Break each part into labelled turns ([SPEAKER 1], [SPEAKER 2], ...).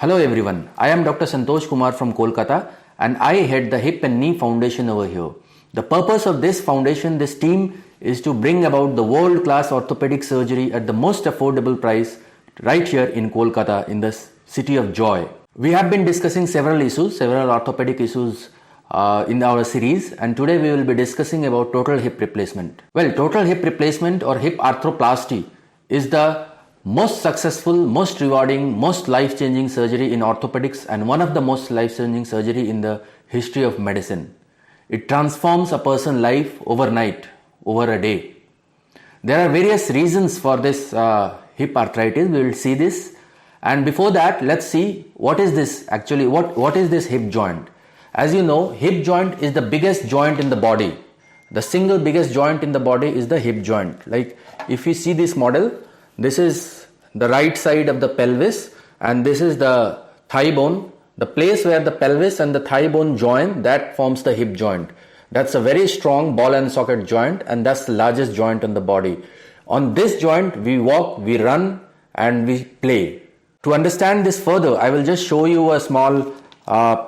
[SPEAKER 1] Hello everyone, I am Dr. Santosh Kumar from Kolkata and I head the Hip and Knee Foundation over here. The purpose of this foundation, this team, is to bring about the world-class orthopedic surgery at the most affordable price right here in Kolkata, in the city of joy. We have been discussing several orthopedic issues in our series, and today we will be discussing about total hip replacement. Well, total hip replacement or hip arthroplasty is the most successful, most rewarding, most life-changing surgery in orthopedics and one of the most life-changing surgery in the history of medicine. It transforms a person's life overnight, over a day. There are various reasons for this hip arthritis. We will see this. And before that, let's see what is this actually, what is this hip joint? As you know, hip joint is the biggest joint in the body. The single biggest joint in the body is the hip joint. Like if you see this model, this is the right side of the pelvis and this is the thigh bone. The place where the pelvis and the thigh bone join, that forms the hip joint. That's a very strong ball and socket joint, and that's the largest joint in the body. On this joint, we walk, we run, and we play. To understand this further, I will just show you a small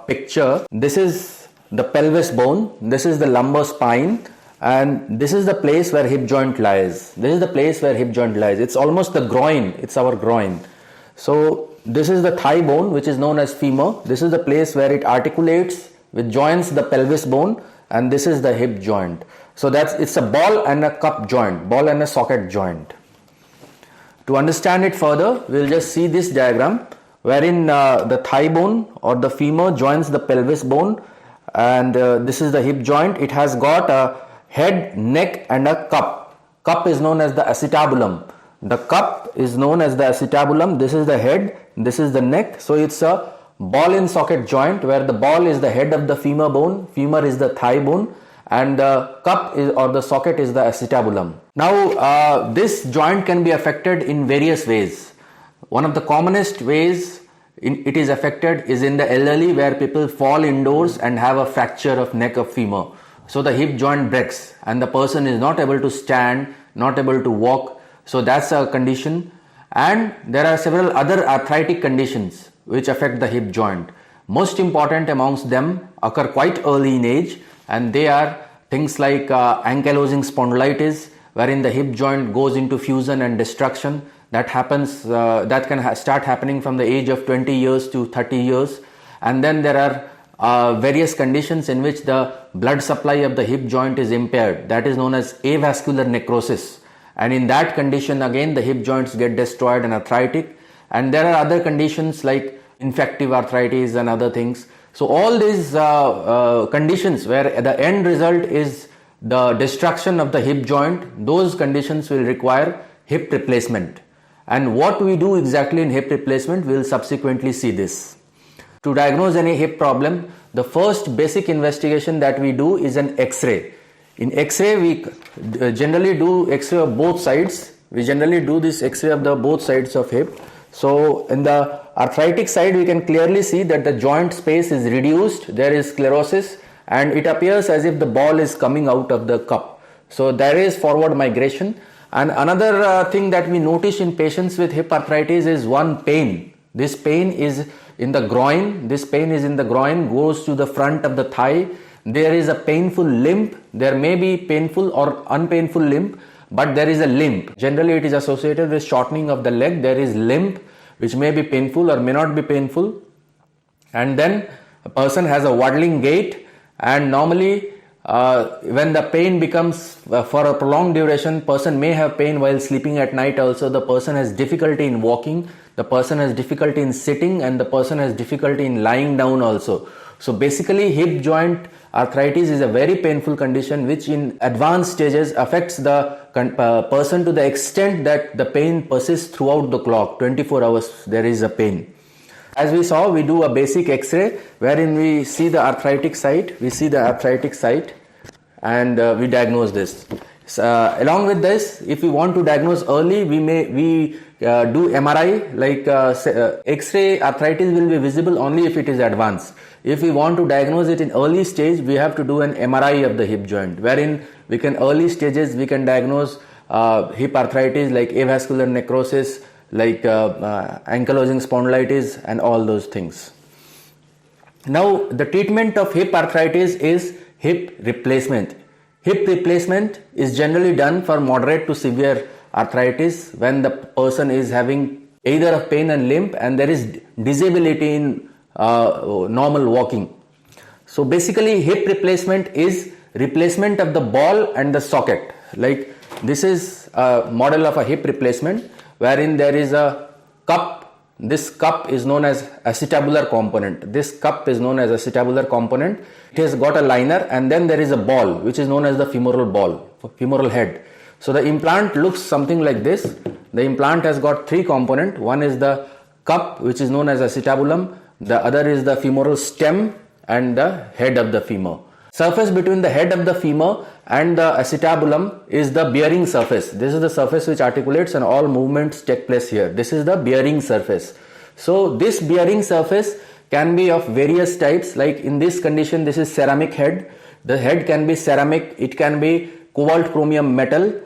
[SPEAKER 1] picture. This is the pelvis bone, this is the lumbar spine, and this is the place where hip joint lies. This is the place where hip joint lies. It's almost the groin, it's our groin. So this is the thigh bone, which is known as femur. This is the place where it articulates, which joins the pelvis bone, and this is the hip joint. So it's a ball and a cup joint, ball and a socket joint. To understand it further, we'll just see this diagram wherein the thigh bone or the femur joins the pelvis bone, and this is the hip joint. It has got a head, neck and a cup. Cup is known as the acetabulum. The cup is known as the acetabulum. This is the head, this is the neck. So it's a ball and socket joint where the ball is the head of the femur bone, femur is the thigh bone, and the cup is, or the socket, is the acetabulum. Now this joint can be affected in various ways. One of the commonest ways it is affected is in the elderly, where people fall indoors and have a fracture of neck of femur. So the hip joint breaks and the person is not able to stand, not able to walk. So that's a condition. And there are several other arthritic conditions which affect the hip joint. Most important amongst them occur quite early in age, and they are things like ankylosing spondylitis, wherein the hip joint goes into fusion and destruction. That happens, that can start happening from the age of 20 years to 30 years. And then there are various conditions in which the blood supply of the hip joint is impaired. That is known as avascular necrosis. And in that condition, again, the hip joints get destroyed and arthritic. And there are other conditions like infective arthritis and other things. So all these conditions where the end result is the destruction of the hip joint, those conditions will require hip replacement. And what we do exactly in hip replacement, we will subsequently see this. To diagnose any hip problem, the first basic investigation that we do is an X-ray. In X-ray, we generally do X-ray of both sides. We generally do this X-ray of the both sides of hip. So in the arthritic side, we can clearly see that the joint space is reduced, there is sclerosis, and it appears as if the ball is coming out of the cup. So there is forward migration. And another thing that we notice in patients with hip arthritis is one pain. This pain is in the groin. This pain is in the groin, goes to the front of the thigh. There is a painful limp. There may be painful or unpainful limp, but there is a limp. Generally, it is associated with shortening of the leg. There is limp, which may be painful or may not be painful. And then a person has a waddling gait, and normally when the pain becomes for a prolonged duration, person may have pain while sleeping at night also. The person has difficulty in walking, the person has difficulty in sitting, and the person has difficulty in lying down also. So basically, hip joint arthritis is a very painful condition which in advanced stages affects the person to the extent that the pain persists throughout the clock. 24 hours there is a pain. As we saw, we do a basic X-ray wherein we see the arthritic site, and we diagnose this. Along with this, if we want to diagnose early, we do MRI. Like X-ray arthritis will be visible only if it is advanced. If we want to diagnose it in early stage, we have to do an MRI of the hip joint, wherein early stages we can diagnose hip arthritis like avascular necrosis, like ankylosing spondylitis and all those things. Now, the treatment of hip arthritis is hip replacement. Hip replacement is generally done for moderate to severe arthritis when the person is having either a pain and limp and there is disability in normal walking. So basically, hip replacement is replacement of the ball and the socket. Like this is a model of a hip replacement wherein there is a cup. This cup is known as acetabular component. This cup is known as acetabular component. It has got a liner and then there is a ball which is known as the femoral ball, femoral head. So the implant looks something like this. The implant has got three components. One is the cup which is known as acetabulum. The other is the femoral stem and the head of the femur. Surface between the head of the femur and the acetabulum is the bearing surface. This is the surface which articulates and all movements take place here. This is the bearing surface. So this bearing surface can be of various types. Like in this condition, this is ceramic head. The head can be ceramic. It can be cobalt chromium metal.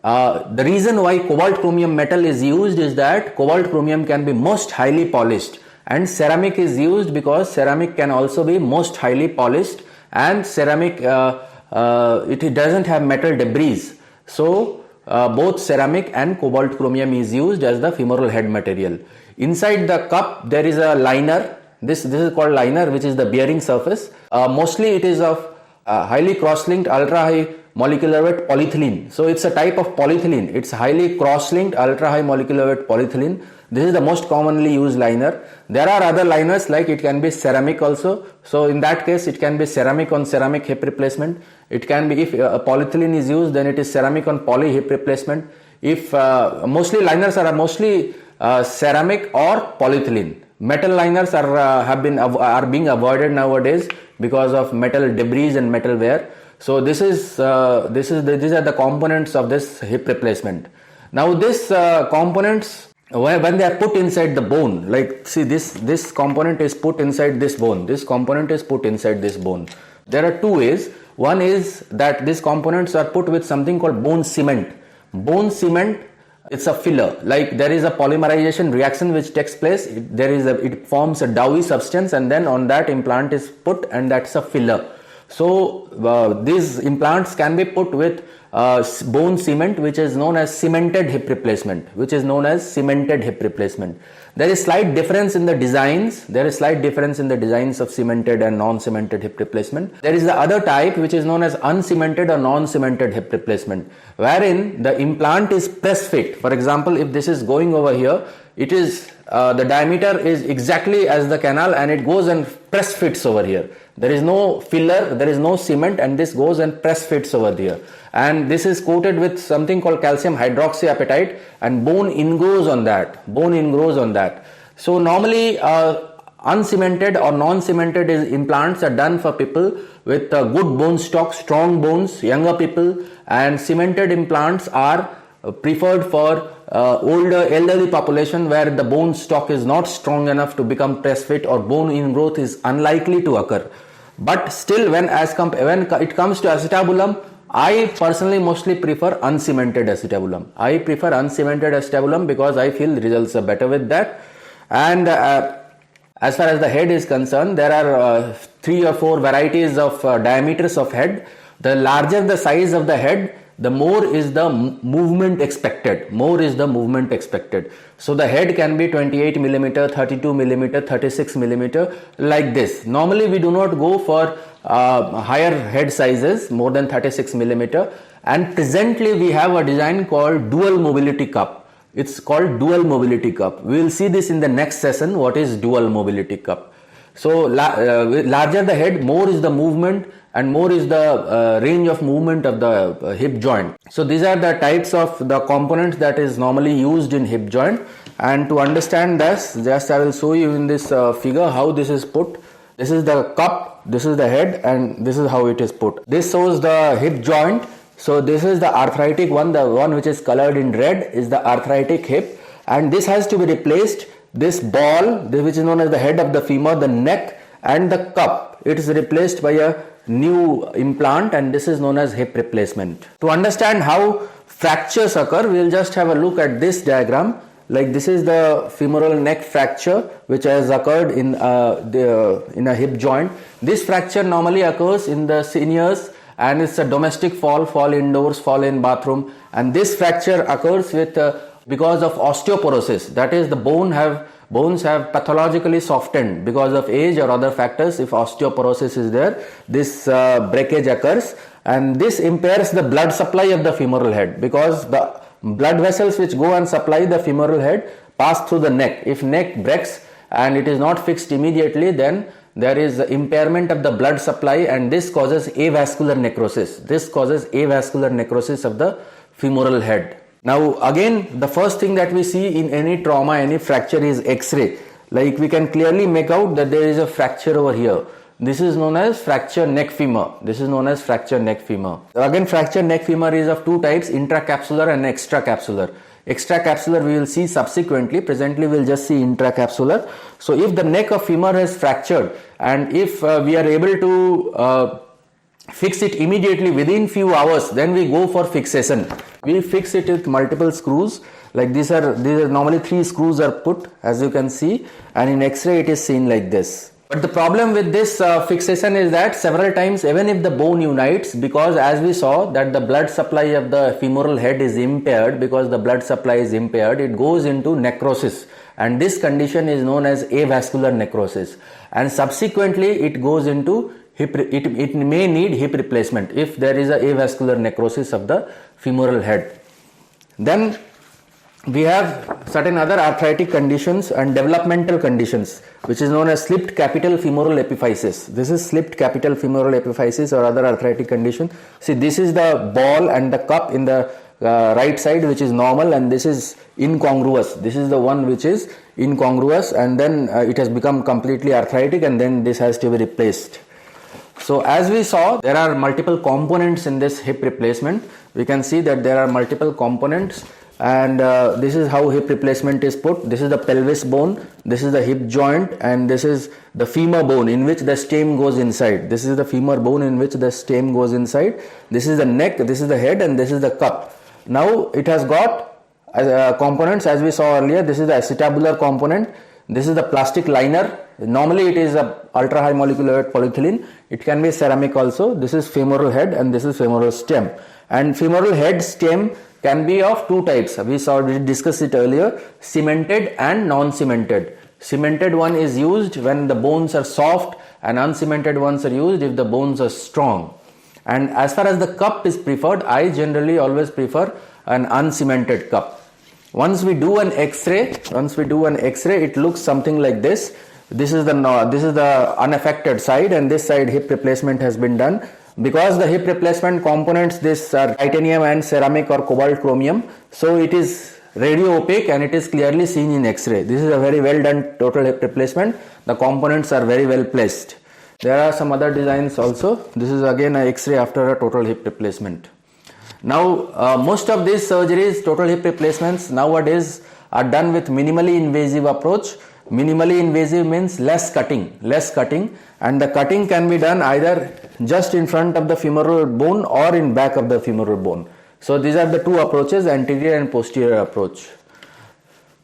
[SPEAKER 1] The reason why cobalt chromium metal is used is that cobalt chromium can be most highly polished, and ceramic is used because ceramic can also be most highly polished, and ceramic it doesn't have metal debris. So both ceramic and cobalt chromium is used as the femoral head material. Inside the cup there is a liner. This is called liner, which is the bearing surface. Mostly it is of highly cross-linked ultra high molecular weight polyethylene. So it's a type of polyethylene. It's highly cross-linked ultra high molecular weight polyethylene. This is the most commonly used liner. There are other liners, like it can be ceramic also. So in that case it can be ceramic on ceramic hip replacement. It can be, if polyethylene is used, then it is ceramic on poly hip replacement. If mostly liners are mostly ceramic or polyethylene. Metal liners are being avoided nowadays because of metal debris and metal wear. So these are the components of this hip replacement. Now this components, when they are put inside the bone, like see this component is put inside this bone, this component is put inside this bone. There are two ways. One is that these components are put with something called bone cement. Bone cement, it's a filler. Like there is a polymerization reaction which takes place. It forms a doughy substance, and then on that implant is put, and that's a filler. So these implants can be put with bone cement, which is known as cemented hip replacement, There is slight difference in the designs. Of cemented and non-cemented hip replacement. There is the other type which is known as uncemented or non-cemented hip replacement, wherein the implant is press fit. For example, if this is going over here, it is the diameter is exactly as the canal, and it goes and press fits over here. There is no filler, there is no cement, and this goes and press fits over there. And this is coated with something called calcium hydroxyapatite, and bone ingrows on that. So normally uncemented or non-cemented implants are done for people with good bone stock, strong bones, younger people, and cemented implants are preferred for older elderly population where the bone stock is not strong enough to become press fit, or bone ingrowth is unlikely to occur. But still, when it comes to acetabulum, I personally mostly prefer uncemented acetabulum. Because I feel the results are better with that. And as far as the head is concerned, there are 3 or 4 varieties of diameters of head. The larger the size of the head, the more is the movement expected. So the head can be 28 millimeter, 32 millimeter, 36 millimeter, like this. Normally we do not go for higher head sizes, more than 36 millimeter. And presently we have a design called dual mobility cup. It's called dual mobility cup. We will see this in the next session, what is dual mobility cup. So larger the head, more is the movement, and more is the range of movement of the hip joint. So these are the types of the components that is normally used in hip joint. And to understand this, just I will show you in this figure how this is put. This is the cup, this is the head, and this is how it is put. This shows the hip joint. So this is the arthritic one, the one which is colored in red is the arthritic hip, and this has to be replaced. This ball, which is known as the head of the femur, the neck and the cup, it is replaced by a new implant, and this is known as hip replacement. To understand how fractures occur, we will just have a look at this diagram. like this is the femoral neck fracture which has occurred in in a hip joint. This fracture normally occurs in the seniors, and it's a domestic fall indoors, fall in bathroom, and this fracture occurs with because of osteoporosis. That is, the bones have pathologically softened because of age or other factors. If osteoporosis is there, this breakage occurs, and this impairs the blood supply of the femoral head, because the blood vessels which go and supply the femoral head pass through the neck. If neck breaks and it is not fixed immediately, then there is impairment of the blood supply, and this causes avascular necrosis. This causes avascular necrosis of the femoral head. Now again, the first thing that we see in any trauma, any fracture, is X-ray. Like we can clearly make out that there is a fracture over here. This is known as fracture neck femur. This is known as fracture neck femur. Again, fracture neck femur is of two types, intracapsular and extracapsular. Extracapsular we will see subsequently. Presently we will just see intracapsular. So if the neck of femur has fractured, and if we are able to fix it immediately within few hours, then we go for fixation. We fix it with multiple screws. Like these are normally 3 screws are put, as you can see, and in X-ray it is seen like this. But the problem with this fixation is that several times, even if the bone unites, because as we saw that the blood supply of the femoral head is impaired, because the blood supply is impaired, it goes into necrosis, and this condition is known as avascular necrosis, and subsequently it goes into it may need hip replacement if there is a avascular necrosis of the femoral head. Then we have certain other arthritic conditions and developmental conditions, which is known as slipped capital femoral epiphysis. This is slipped capital femoral epiphysis or other arthritic condition. See, this is the ball and the cup in the right side, which is normal, and this is incongruous. This is the one which is incongruous, and then it has become completely arthritic, and then this has to be replaced. So as we saw, there are multiple components in this hip replacement. We can see that there are multiple components, and this is how hip replacement is put. This is the pelvis bone, this is the hip joint, and this is the femur bone in which the stem goes inside. This is the femur bone in which the stem goes inside. This is the neck, this is the head, and this is the cup. Now it has got components as we saw earlier. This is the acetabular component. This is the plastic liner. Normally it is a ultra high molecular weight polyethylene. It can be ceramic also. This is femoral head and this is femoral stem. And femoral head stem can be of two types. We discussed it earlier, cemented and non-cemented. Cemented one is used when the bones are soft, and uncemented ones are used if the bones are strong. And as far as the cup is preferred, I generally always prefer an uncemented cup. Once we do an X-ray, it looks something like this. This is the unaffected side, and this side hip replacement has been done. Because the hip replacement components, this are titanium and ceramic or cobalt chromium, so it is radio opaque and it is clearly seen in X-ray. This is a very well done total hip replacement. The components are very well placed. There are some other designs also. This is again an X-ray after a total hip replacement. Now most of these surgeries, total hip replacements nowadays, are done with minimally invasive approach. Minimally invasive means less cutting, and the cutting can be done either just in front of the femoral bone or in back of the femoral bone. So these are the two approaches, anterior and posterior approach.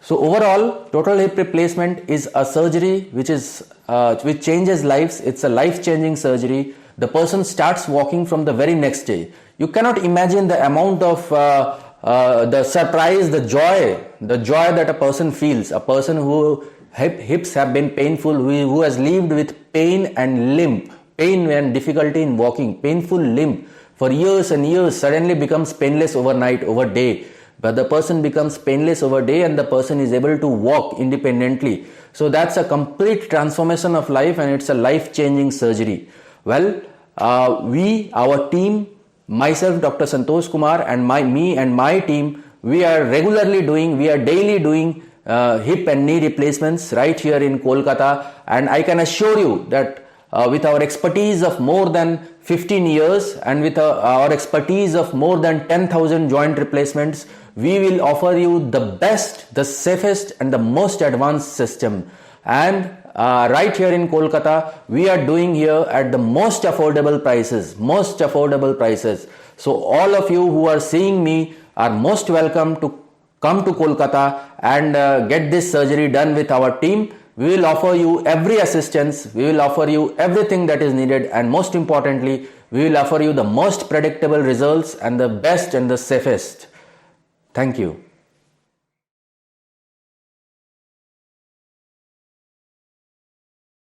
[SPEAKER 1] So overall, total hip replacement is a surgery which changes lives. It's a life-changing surgery. The person starts walking from the very next day. You cannot imagine the amount of the surprise, the joy that a person feels. A person who hips have been painful, who has lived with pain and limp, pain and difficulty in walking, painful limp for years and years, suddenly becomes painless overnight, over day. But the person becomes painless over day, and the person is able to walk independently. So that's a complete transformation of life, and it's a life-changing surgery. Well, our team, myself, Dr. Santosh Kumar, and my team, we are daily doing hip and knee replacements right here in Kolkata, and I can assure you that with our expertise of more than 15 years and with our expertise of more than 10,000 joint replacements, we will offer you the best, the safest and the most advanced system. And right here in Kolkata, we are doing here at the most affordable prices. So all of you who are seeing me are most welcome to come to Kolkata and get this surgery done with our team. We will offer you every assistance, we will offer you everything that is needed, and most importantly, we will offer you the most predictable results and the best and the safest. Thank you.